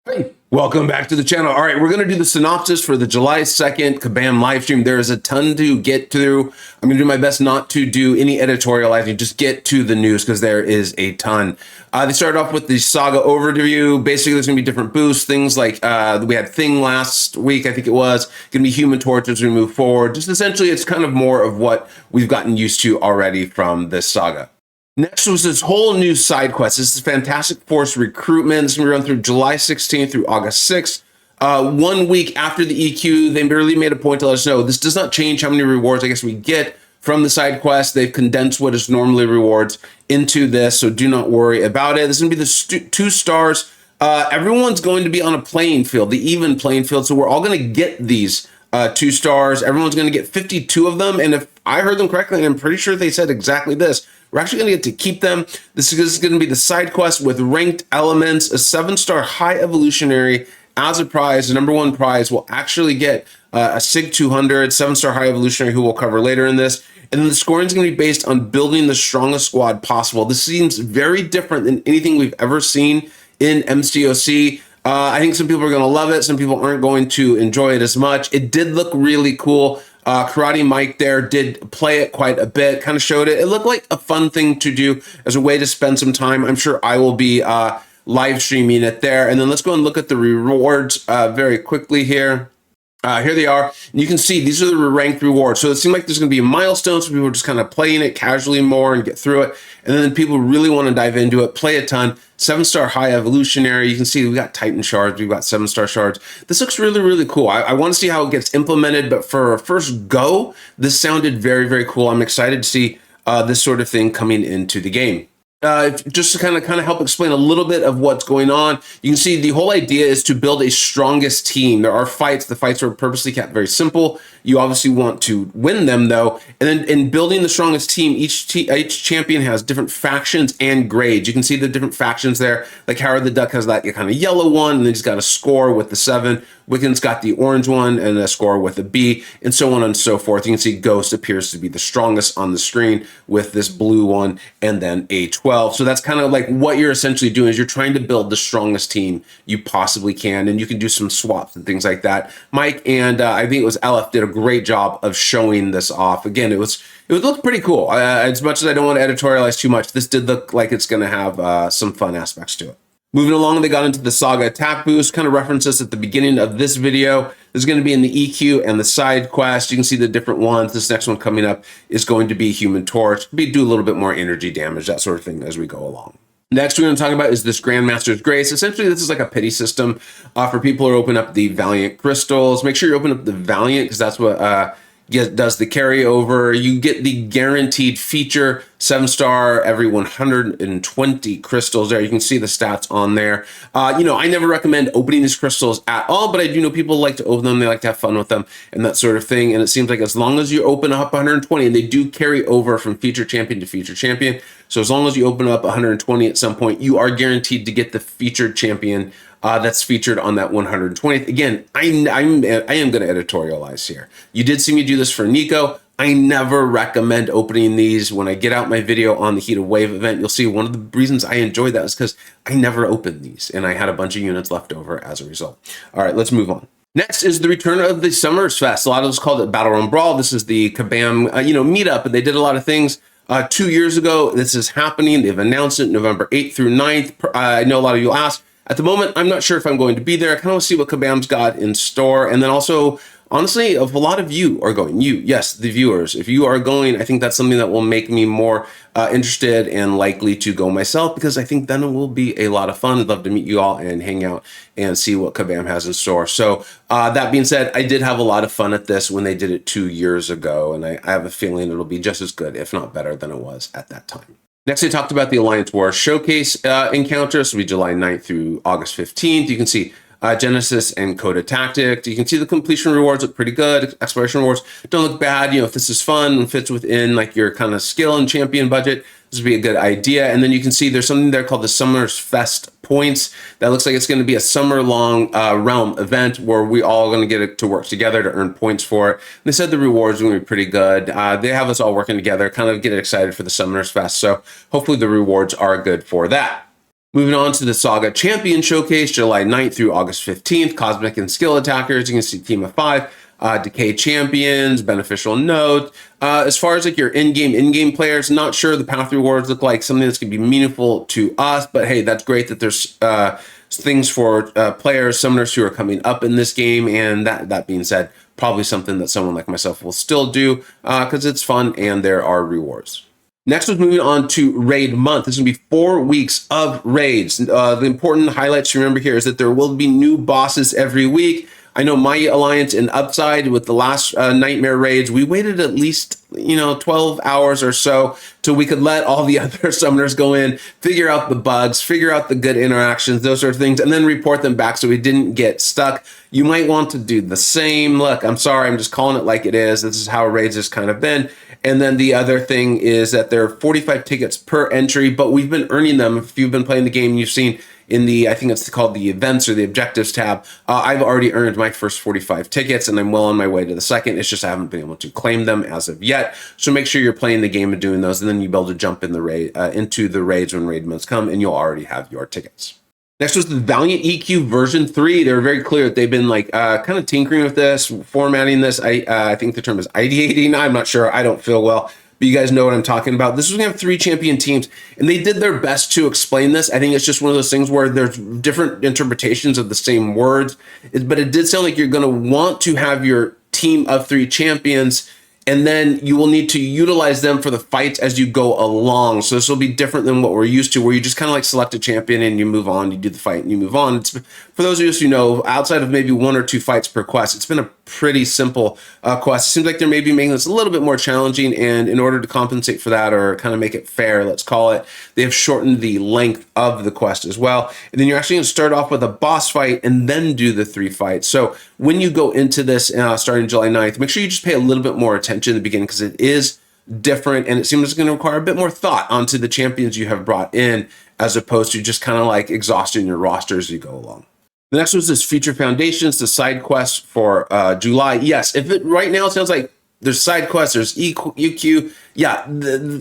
Hey, welcome back to the channel. All right, we're going to do the synopsis for the July 2nd Kabam live stream. There is a ton to get through. I'm going to do my best not to do any editorializing, just get to the news because there is a ton. They started off with the Saga overview. Basically, there's going to be different boosts, things like we had Thing last week, I think it was, going to be Human Torch as we move forward. Just essentially, it's kind of more of what we've gotten used to already from this saga. Next was this whole new side quest. This is Fantastic Force recruitment. It's going to run through July 16th through August 6th. 1 week after the EQ, they barely made a point to let us know this does not change how many rewards I guess we get from the side quest. They've condensed what is normally rewards into this, so do not worry about it. This is going to be the 2 stars. Everyone's going to be on a playing field, the even playing field, so we're all going to get these 2 stars. Everyone's going to get 52 of them, and if I heard them correctly, and I'm pretty sure they said exactly this, we're actually going to get to keep them. This is going to be the side quest with ranked elements, a 7-star high evolutionary as a prize. The number 1 prize will actually get a SIG 200, 7-star high evolutionary, who we'll cover later in this. And then the scoring is going to be based on building the strongest squad possible. This seems very different than anything we've ever seen in MCoC. I think some people are going to love it. Some people aren't going to enjoy it as much. It did look really cool. Karate Mike there did play it quite a bit, kind of showed it. It looked like a fun thing to do as a way to spend some time. I'm sure I will be live streaming it there. And then let's go and look at the rewards very quickly here. Here they are. And you can see these are the ranked rewards. So it seemed like there's going to be milestones. So people are just kind of playing it casually more and get through it. And then people really want to dive into it, play a ton. 7-star high evolutionary. You can see we got Titan shards. We've got 7-star shards. This looks really, really cool. I want to see how it gets implemented. But for a first go, this sounded very, very cool. I'm excited to see this sort of thing coming into the game. Just to kind of help explain a little bit of what's going on, you can see the whole idea is to build a strongest team. There are fights. The fights are purposely kept very simple. You obviously want to win them, though. And then in building the strongest team, each champion has different factions and grades. You can see the different factions there. Like Howard the Duck has that kind of yellow one, and then he's got a score with the 7. Wiccan's got the orange one and a score with a B, and so on and so forth. You can see Ghost appears to be the strongest on the screen with this blue one and then a 12. So that's kind of like what you're essentially doing is you're trying to build the strongest team you possibly can, and you can do some swaps and things like that. Mike and I think it was LF did a great job of showing this off. Again, it looked pretty cool. As much as I don't want to editorialize too much, this did look like it's going to have some fun aspects to it. Moving along, they got into the Saga attack boost, kind of references at the beginning of this video. There's going to be in the EQ and the side quest. You can see the different ones. This next one coming up is going to be Human Torch. Do a little bit more energy damage, that sort of thing as we go along. Next, we're going to talk about is this Grandmaster's Grace. Essentially, this is like a pity system for people who open up the Valiant crystals. Make sure you open up the Valiant because that's what does the carryover. You get the guaranteed feature 7-star every 120 crystals there. You can see the stats on there. I never recommend opening these crystals at all, but I do know people like to open them. They like to have fun with them and that sort of thing. And it seems like as long as you open up 120, and they do carry over from feature champion to feature champion. So as long as you open up 120 at some point, you are guaranteed to get the featured champion that's featured on that 120th. Again, I am going to editorialize here. You did see me do this for Nico. I never recommend opening these. When I get out my video on the Heat of Wave event, you'll see one of the reasons I enjoy that is because I never opened these, and I had a bunch of units left over as a result. All right, let's move on. Next is the return of the Summers Fest. A lot of us called it Battle Run Brawl. This is the Kabam, meetup, and they did a lot of things. 2 years ago, this is happening. They've announced it November 8th through 9th. I know a lot of you asked. At the moment, I'm not sure if I'm going to be there. I kind of want to see what Kabam's got in store. And then also, honestly, if a lot of you are going, yes, the viewers, if you are going, I think that's something that will make me more interested and likely to go myself, because I think then it will be a lot of fun. I'd love to meet you all and hang out and see what Kabam has in store. So that being said, I did have a lot of fun at this when they did it 2 years ago. And I have a feeling it'll be just as good, if not better, than it was at that time. Next, they talked about the Alliance War Showcase encounter. So it'll be July 9th through August 15th. You can see Genesis and Coda Tactic. You can see the completion rewards look pretty good. Exploration rewards don't look bad. If this is fun and fits within like your kind of skill and champion budget, this would be a good idea. And then you can see there's something there called the Summer's Fest points. That looks like it's going to be a summer-long realm event where we all going to get it to work together to earn points for it. And they said the rewards are going to be pretty good. They have us all working together, kind of get excited for the Summer's Fest. So hopefully the rewards are good for that. Moving on to the Saga Champion Showcase, July 9th through August 15th. Cosmic and Skill Attackers, you can see Team of 5. Decay Champions, Beneficial Note. As far as like your in-game players, not sure the path rewards look like something that's going to be meaningful to us, but hey, that's great that there's things for players, summoners who are coming up in this game. And that being said, probably something that someone like myself will still do because it's fun and there are rewards. Next was moving on to raid month. This is gonna be 4 weeks of raids. The important highlights to remember here is that there will be new bosses every week. I know my alliance and Upside with the last nightmare raids, we waited at least 12 hours or so till we could let all the other summoners go in, figure out the bugs, figure out the good interactions, those sort of things, and then report them back so we didn't get stuck. You might want to do the same. Look, I'm sorry, I'm just calling it like it is. This is how raids has kind of been. And then the other thing is that there are 45 tickets per entry, but we've been earning them. If you've been playing the game, you've seen in the, I think it's called the events or the objectives tab, I've already earned my first 45 tickets and I'm well on my way to the second. It's just I haven't been able to claim them as of yet. So make sure you're playing the game and doing those, and then you'll be able to jump in the raid, into the raids when raid months come, and you'll already have your tickets. Next was the Valiant EQ version 3. They were very clear that they've been like kind of tinkering with this, formatting this. I think the term is ideating. I'm not sure. I don't feel well, but you guys know what I'm talking about. This was going to have 3 champion teams, and they did their best to explain this. I think it's just one of those things where there's different interpretations of the same words, but it did sound like you're going to want to have your team of 3 champions, and then you will need to utilize them for the fights as you go along. So this will be different than what we're used to, where you just kind of like select a champion and you move on, you do the fight and you move on. It's, for those of us who know, outside of maybe 1 or 2 fights per quest, it's been a pretty simple quest. It seems like they're maybe making this a little bit more challenging, and in order to compensate for that, or kind of make it fair, let's call it, they have shortened the length of the quest as well. And then you're actually going to start off with a boss fight and then do the 3 fights. So when you go into this starting July 9th, make sure you just pay a little bit more attention in the beginning, because it is different and it seems it's going to require a bit more thought onto the champions you have brought in, as opposed to just kind of like exhausting your roster as you go along. The next was this Future Foundations, the side quest for July. Yes, if it right now it sounds like there's side quests, there's EQ. Yeah,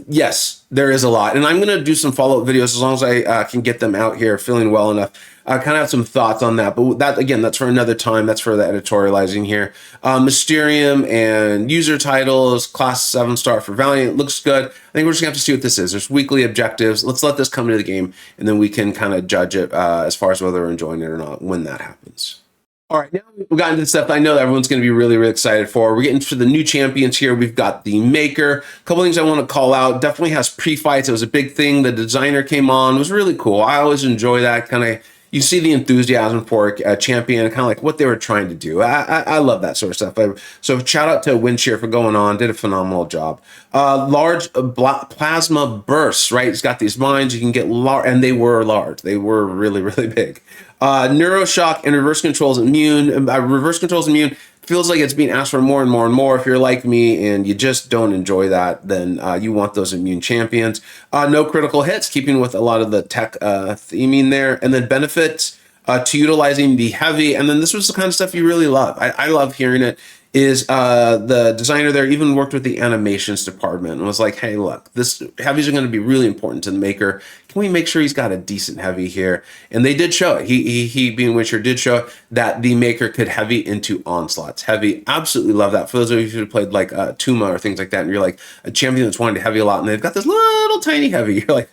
yes, there is a lot. And I'm going to do some follow-up videos as long as I can get them out here feeling well enough. I kind of have some thoughts on that, but that, again, that's for another time. That's for the editorializing here. Mysterium and user titles, class 7-star for Valiant. Looks good. I think we're just going to have to see what this is. There's weekly objectives. Let's let this come into the game, and then we can kind of judge it as far as whether we're enjoying it or not when that happens. All right, now we've gotten to the stuff I know that everyone's going to be really, really excited for. We're getting to the new champions here. We've got the Maker. A couple things I want to call out. Definitely has pre-fights. It was a big thing. The designer came on. It was really cool. I always enjoy that kind of. You see the enthusiasm for a champion, kind of like what they were trying to do. I love that sort of stuff. So shout out to Windshear for going on, did a phenomenal job. Large plasma bursts, right? It's got these mines, you can get large, and they were large. They were really, really big. Neuroshock and reverse controls immune. Reverse controls immune feels like it's being asked for more and more and more. If you're like me and you just don't enjoy that, then you want those immune champions. No critical hits, keeping with a lot of the tech theming there. And then benefits to utilizing the heavy. And then this was the kind of stuff you really love. I love hearing it. Is the designer there even worked with the animations department and was like, hey, look, this heavies are going to be really important to the Maker. Can we make sure he's got a decent heavy here? And they did show it. He being Witcher, did show that the Maker could heavy into onslaughts. Heavy, absolutely love that. For those of you who played like Tuma or things like that, and you're like a champion that's wanting to heavy a lot, and they've got this little tiny heavy, you're like,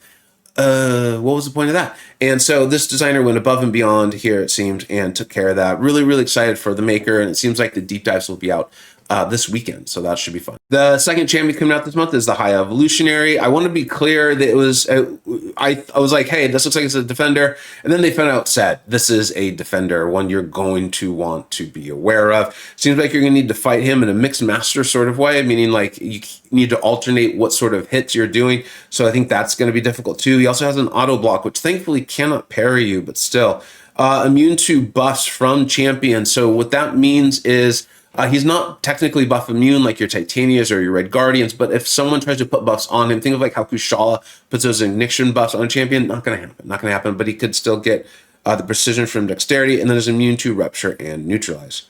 what was the point of that? And so this designer went above and beyond here, it seemed, and took care of that. Really, really excited for the Maker, and it seems like the deep dives will be out this weekend, so that should be fun. The second champion coming out this month is the High Evolutionary. I want to be clear that it was, I was like, hey, this looks like it's a defender, and then they found out said, this is a defender, one you're going to want to be aware of. Seems like you're going to need to fight him in a mixed master sort of way, meaning like you need to alternate what sort of hits you're doing, so I think that's going to be difficult too. He also has an auto block, which thankfully cannot parry you, but still. Immune to buffs from champions, so what that means is he's not technically buff immune like your Titanias or your Red Guardians, but if someone tries to put buffs on him, think of like how Kushala puts those ignition buffs on a champion, not going to happen, not going to happen, but he could still get the precision from dexterity, and then there's immune to rupture and neutralize.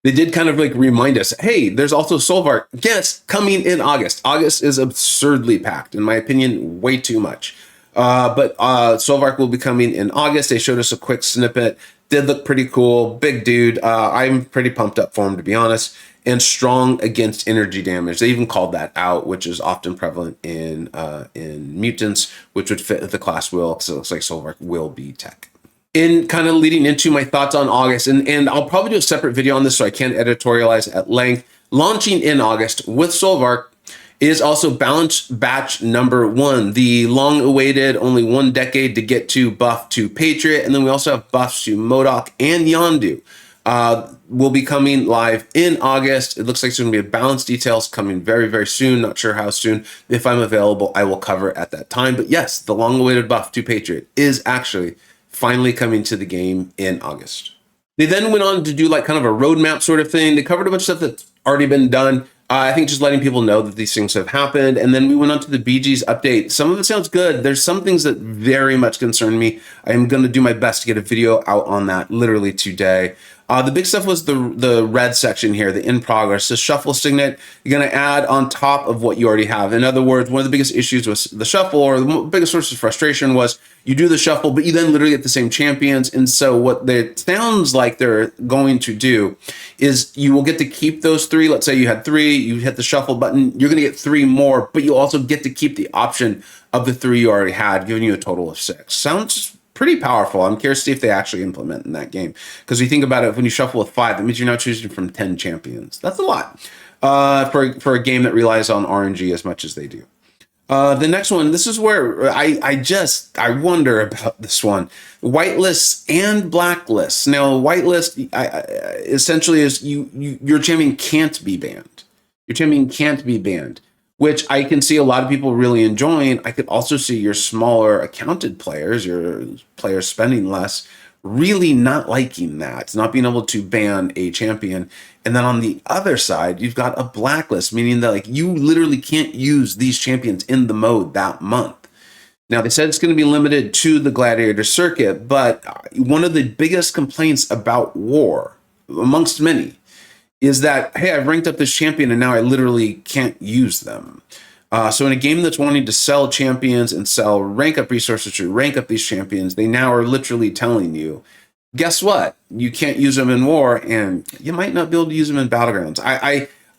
They did kind of like remind us, hey, there's also Solvar, yes, coming in August. August is absurdly packed, in my opinion, way too much. But Solvark will be coming in August. They showed us a quick snippet. Did look pretty cool. Big dude. I'm pretty pumped up for him, to be honest. And strong against energy damage. They even called that out, which is often prevalent in mutants, which would fit the class will, because it looks like Solvark will be tech. In kind of leading into my thoughts on August, and I'll probably do a separate video on this so I can editorialize at length. Launching in August with Solvark is also Balance Batch number 1, the long-awaited, only 1 decade to get to buff to Patriot, and then we also have buffs to MCoC and Yondu. Will be coming live in August. It looks like there's going to be balance details coming very, very soon. Not sure how soon. If I'm available, I will cover at that time. But yes, the long-awaited buff to Patriot is actually finally coming to the game in August. They then went on to do like kind of a roadmap sort of thing. They covered a bunch of stuff that's already been done. I think just letting people know that these things have happened. And then we went on to the BG's update. Some of it sounds good. There's some things that very much concern me. I am going to do my best to get a video out on that literally today. The big stuff was the red section here, the in progress, the shuffle signet. You're going to add on top of what you already have. In other words, one of the biggest issues with the shuffle, or the biggest source of frustration, was you do the shuffle, but you then literally get the same champions. And so what it sounds like they're going to do is you will get to keep those 3. Let's say you had 3, you hit the shuffle button, you're going to get 3 more, but you also get to keep the option of the 3 you already had, giving you a total of 6. Sounds pretty powerful. I'm curious to see if they actually implement in that game. Because you think about it, when you shuffle with 5, that means you're now choosing from 10 champions. That's a lot for a game that relies on RNG as much as they do. The next one, this is where I wonder about this one. Whitelists and blacklists. Now, whitelist essentially is your champion can't be banned. Your champion can't be banned, which I can see a lot of people really enjoying. I could also see your smaller accounted players, your players spending less, really not liking that, not being able to ban a champion. And then on the other side, you've got a blacklist, meaning that like you literally can't use these champions in the mode that month. Now, they said it's going to be limited to the Gladiator circuit, but one of the biggest complaints about War, amongst many, is that, hey, I've ranked up this champion and now I literally can't use them. So in a game that's wanting to sell champions and sell rank up resources to rank up these champions, they now are literally telling you, guess what? You can't use them in War, and you might not be able to use them in Battlegrounds.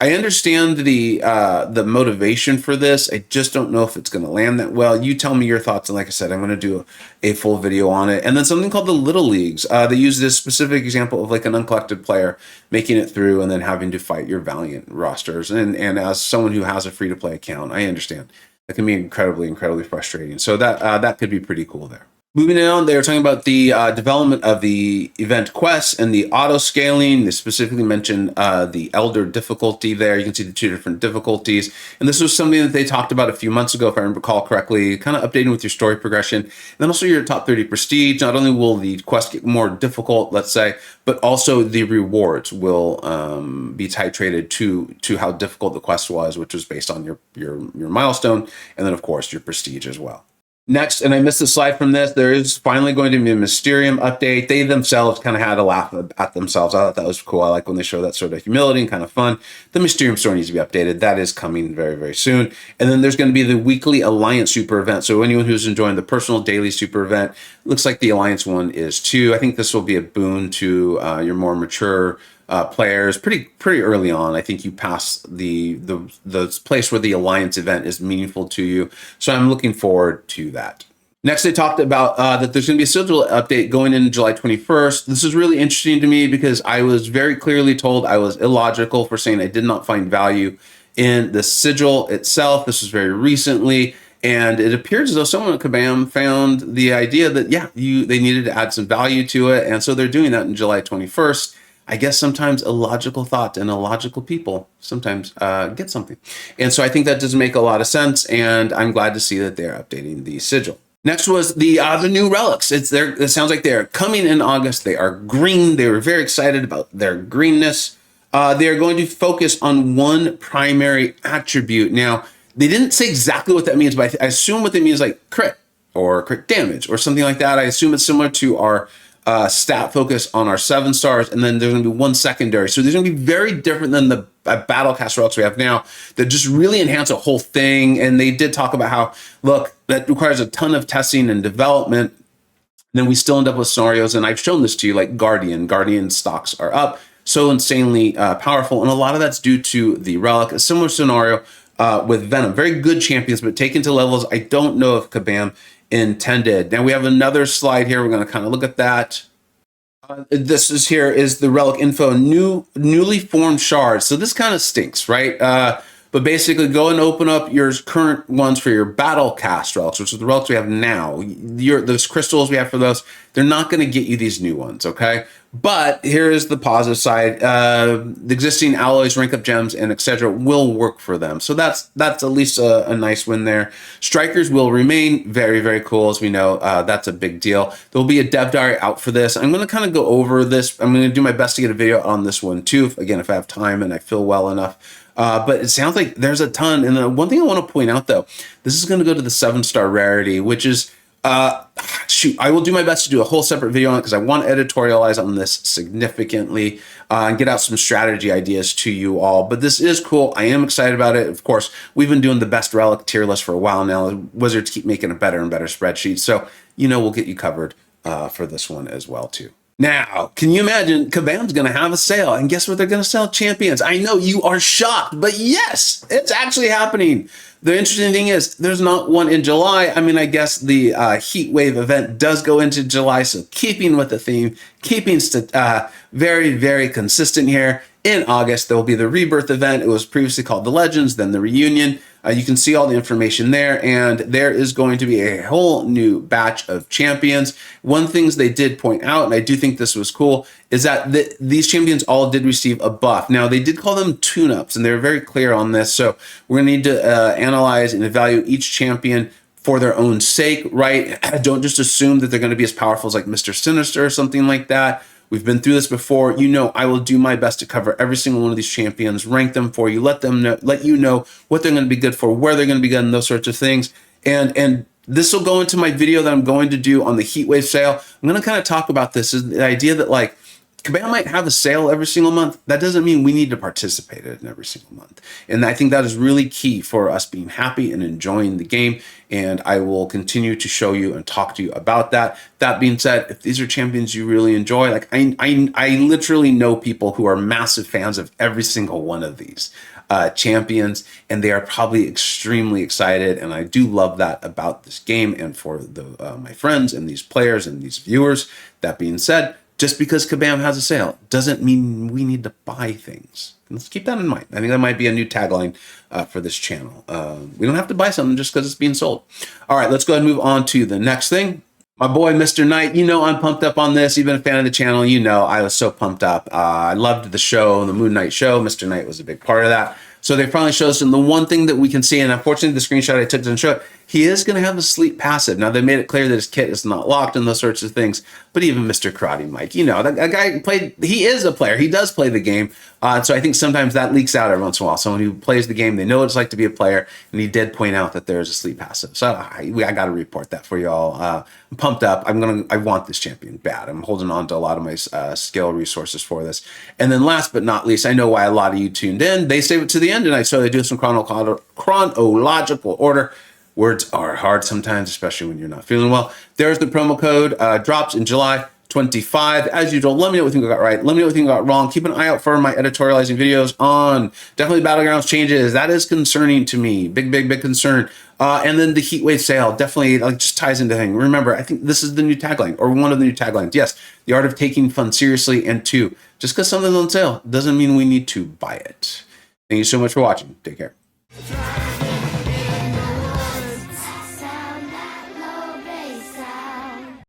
I understand the motivation for this. I just don't know if it's going to land that well. You tell me your thoughts, and like I said, I'm going to do a full video on it. And then something called the Little Leagues. They use this specific example of like an uncollected player making it through and then having to fight your Valiant rosters. And as someone who has a free-to-play account, I understand that can be incredibly, incredibly frustrating. So that could be pretty cool there. Moving on, they were talking about the development of the event quests and the auto scaling. They specifically mentioned the Elder difficulty there. You can see the 2 different difficulties. And this was something that they talked about a few months ago, if I recall correctly, kind of updating with your story progression. And then also your top 30 prestige. Not only will the quest get more difficult, let's say, but also the rewards will be titrated to how difficult the quest was, which was based on your milestone. And then, of course, your prestige as well. Next, and I missed a slide from this, there is finally going to be a Mysterium update. They themselves kind of had a laugh at themselves. I thought that was cool. I like when they show that sort of humility and kind of fun. The Mysterium store needs to be updated. That is coming very, very soon. And then there's going to be the weekly Alliance Super event. So anyone who's enjoying the personal daily super event, looks like the Alliance one is too. I think this will be a boon to your more mature players pretty early on. I think you pass the place where the Alliance event is meaningful to you. So I'm looking forward to that. Next, they talked about that there's going to be a sigil update going in July 21st. This is really interesting to me because I was very clearly told I was illogical for saying I did not find value in the sigil itself. This was very recently. And it appears as though someone at Kabam found the idea that, yeah, they needed to add some value to it. And so they're doing that in July 21st. I guess sometimes illogical thought and illogical people sometimes get something. And so I think that does make a lot of sense. And I'm glad to see that they're updating the sigil. Next was the new relics. It sounds like they're coming in August. They are green. They were very excited about their greenness. They are going to focus on one primary attribute. Now, they didn't say exactly what that means, but I assume what they mean is like crit or crit damage or something like that. I assume it's similar to our stat focus on our 7 stars, and then there's going to be 1 secondary. So there's going to be very different than the Battlecast relics we have now that just really enhance a whole thing. And they did talk about how, look, that requires a ton of testing and development. Then we still end up with scenarios, and I've shown this to you, like Guardian stocks are up so insanely powerful, and a lot of that's due to the relic. A similar scenario with Venom, very good champions, but taken to levels I don't know if Kabam intended. Now we have another slide here. We're going to kind of look at that. This is here is the relic info, newly formed shards. So this kind of stinks, right? But basically go and open up your current ones for your Battlecast relics, which is the relics we have now. Those crystals we have for those, they're not going to get you these new ones, okay? But here is the positive side. The existing alloys, rank up gems, and etc. will work for them. So that's at least a nice win there. Strikers will remain very, very cool, as we know. That's a big deal. There'll be a dev diary out for this. I'm going to kind of go over this. I'm going to do my best to get a video on this one too, again, if I have time and I feel well enough. But it sounds like there's a ton. And one thing I want to point out, though, this is going to go to the 7-star rarity, which is, shoot, I will do my best to do a whole separate video on it because I want to editorialize on this significantly and get out some strategy ideas to you all. But this is cool. I am excited about it. Of course, we've been doing the best relic tier list for a while now. Wizards keep making a better and better spreadsheet. So, we'll get you covered for this one as well, too. Now, can you imagine Kabam's going to have a sale, and guess what? They're going to sell champions. I know you are shocked, but yes, it's actually happening. The interesting thing is there's not one in July. I mean, I guess the heat wave event does go into July. So keeping with the theme, keeping very, very consistent here. In August, there will be the Rebirth event. It was previously called the Legends, then the Reunion. You can see all the information there, and there is going to be a whole new batch of champions. One things they did point out, and I do think this was cool, is that these champions all did receive a buff. Now, they did call them tune-ups, and they're very clear on this. So we're going to need to analyze and evaluate each champion for their own sake, right? Don't just assume that they're going to be as powerful as like Mr. Sinister or something like that. We've been through this before. I will do my best to cover every single one of these champions, rank them for you, let you know what they're going to be good for, where they're going to be good, and those sorts of things. And this will go into my video that I'm going to do on the Heatwave sale. I'm going to kind of talk about this, is the idea that like Kabam might have a sale every single month. That doesn't mean we need to participate in it every single month. And I think that is really key for us being happy and enjoying the game. And I will continue to show you and talk to you about that. That being said, if these are champions you really enjoy, like I literally know people who are massive fans of every single one of these champions, and they are probably extremely excited. And I do love that about this game and for my friends and these players and these viewers. That being said, just because Kabam has a sale doesn't mean we need to buy things. Let's keep that in mind. I think that might be a new tagline for this channel. We don't have to buy something just because it's being sold. All right, let's go ahead and move on to the next thing. My boy, Mr. Knight, I'm pumped up on this. You've been a fan of the channel. I was so pumped up. I loved the show, the Moon Knight show. Mr. Knight was a big part of that. So they finally showed us, and the one thing that we can see, and unfortunately the screenshot I took doesn't show it, he is going to have a sleep passive. Now, they made it clear that his kit is not locked and those sorts of things, but even Mr. Karate Mike, that guy he is a player. He does play the game. So I think sometimes that leaks out every once in a while. Someone who plays the game, they know what it's like to be a player, and he did point out that there is a sleep passive. So I got to report that for y'all. I'm pumped up. I want this champion bad. I'm holding on to a lot of my skill resources for this. And then last but not least, I know why a lot of you tuned in. They save it to the end tonight, so they do some chronological order. Words are hard sometimes, especially when you're not feeling well. There's the promo code, drops in July 25. As usual, let me know what you think I got right. Let me know what you think I got wrong. Keep an eye out for my editorializing videos on definitely Battlegrounds changes. That is concerning to me. Big concern. And then the Heatwave sale definitely just ties into things. Remember, I think this is the new tagline, or one of the new taglines. Yes, the art of taking fun seriously. And 2, just because something's on sale doesn't mean we need to buy it. Thank you so much for watching. Take care.